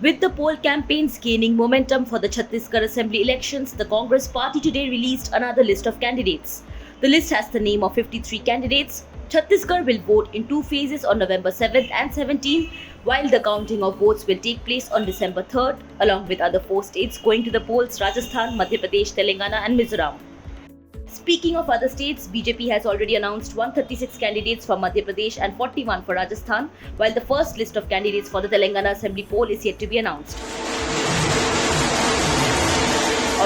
With the poll campaigns gaining momentum for the Chhattisgarh Assembly elections, the Congress party today released another list of candidates. The list has the name of 53 candidates. Chhattisgarh will vote in two phases on November 7th and 17th, while the counting of votes will take place on December 3rd, along with other four states going to the polls: Rajasthan, Madhya Pradesh, Telangana and Mizoram. Speaking of other states, BJP has already announced 136 candidates for Madhya Pradesh and 41 for Rajasthan, while the first list of candidates for the Telangana Assembly poll is yet to be announced.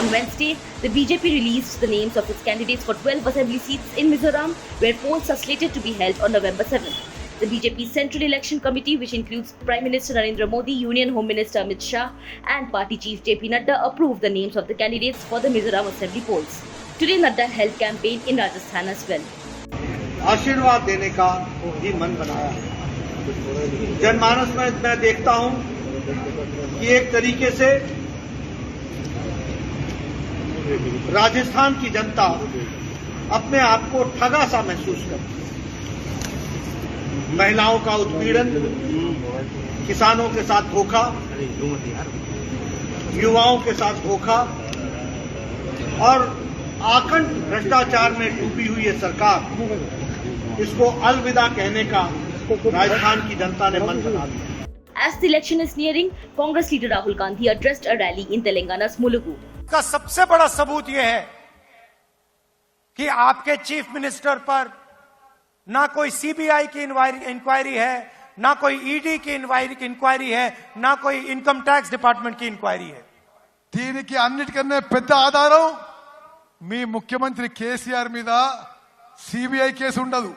On Wednesday, the BJP released the names of its candidates for 12 assembly seats in Mizoram, where polls are slated to be held on November 7th. The BJP Central Election Committee, which includes Prime Minister Narendra Modi, Union Home Minister Amit Shah and Party Chief JP Nadda, approved the names of the candidates for the Mizoram Assembly polls. Today, Nadda held campaign in Rajasthan as well. आशीर्वाद देने का भी मन बनाया है। जनमानस में मैं देखता हूं कि एक तरीके से राजस्थान की जनता अपने आप को ठगा सा महसूस करती है। महिलाओं का उत्पीड़न, किसानों के साथ धोखा, युवाओं के साथ धोखा और आखंड भ्रष्टाचार में डूबी हुई ये सरकार, इसको अलविदा कहने का राजस्थान की जनता ने मन बना दिया। As the election is nearing, Congress leader Rahul Gandhi addressed a rally in Telangana's Mulugu. का सबसे बड़ा सबूत यह है कि आपके चीफ मिनिस्टर पर ना कोई सीबीआई की इंक्वायरी है, ना कोई ईडी की इंक्वायरी है, ना कोई इनकम टैक्स डिपार्टमेंट की इंक्वायरी है। దీనికి అన్నిటికన్నా పెద్ద ఆధారం మీ ముఖ్యమంత్రి కేసీఆర్ మీద సిబిఐ కేసు ఉండదు,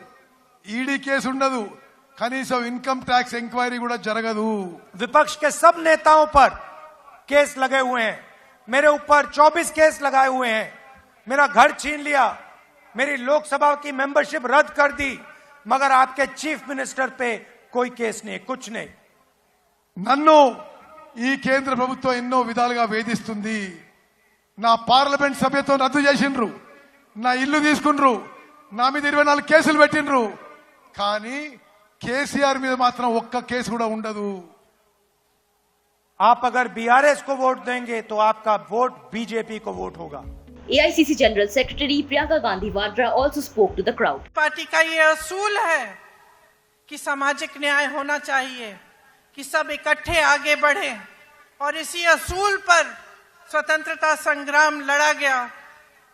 ఈడీ కేసు ఉండదు, కనీసం ఇన్కమ్ ట్యాక్స్ ఎంక్వైరీ కూడా జరగదు। विपक्ष के सब नेताओं पर केस लगे हुए हैं, मेरे ऊपर 24 केस लगाए हुए हैं, मेरा घर छीन लिया, मेरी लोकसभा की मेंबरशिप रद्द कर दी, मगर आपके चीफ मिनिस्टर पे कोई केस नहीं, कुछ नहीं। నన్ను ఈ కేంద్ర ప్రభుత్వం ఎన్నో విధాలుగా వేధిస్తుంది। నా పార్లమెంట్ సభ్యత్వం రద్దు చేసిండ్రు, నా ఇల్లు తీసుకుండ్రు, నా మీద 24 కేసులు పెట్టిండ్రు, కానీ కేసీఆర్ మీద మాత్రం ఒక్క కేసు కూడా ఉండదు। आप अगर बीआरएस को वोट देंगे तो आपका वोट बीजेपी को वोट होगा। AICC General Secretary Priyanka Gandhi Vadra also spoke to the crowd. Party का ये असूल है कि सामाजिक न्याय होना चाहिए, कि सब इकट्ठे आगे बढ़े, और इसी असूल पर स्वतंत्रता संग्राम लड़ा गया।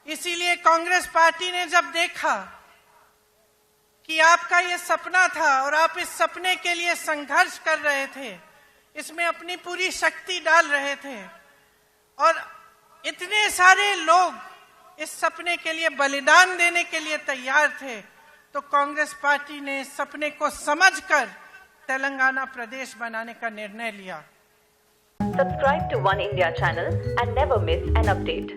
इसीलिए कांग्रेस पार्टी ने जब देखा कि आपका ये सपना था और आप इस सपने के लिए संघर्ष कर रहे थे, इसमें अपनी पूरी शक्ति डाल रहे थे, और इतने सारे लोग इस सपने के लिए बलिदान देने के लिए तैयार थे, तो कांग्रेस पार्टी ने इस सपने को समझकर तेलंगाना प्रदेश बनाने का निर्णय लिया। Subscribe to One India channel and never miss an update.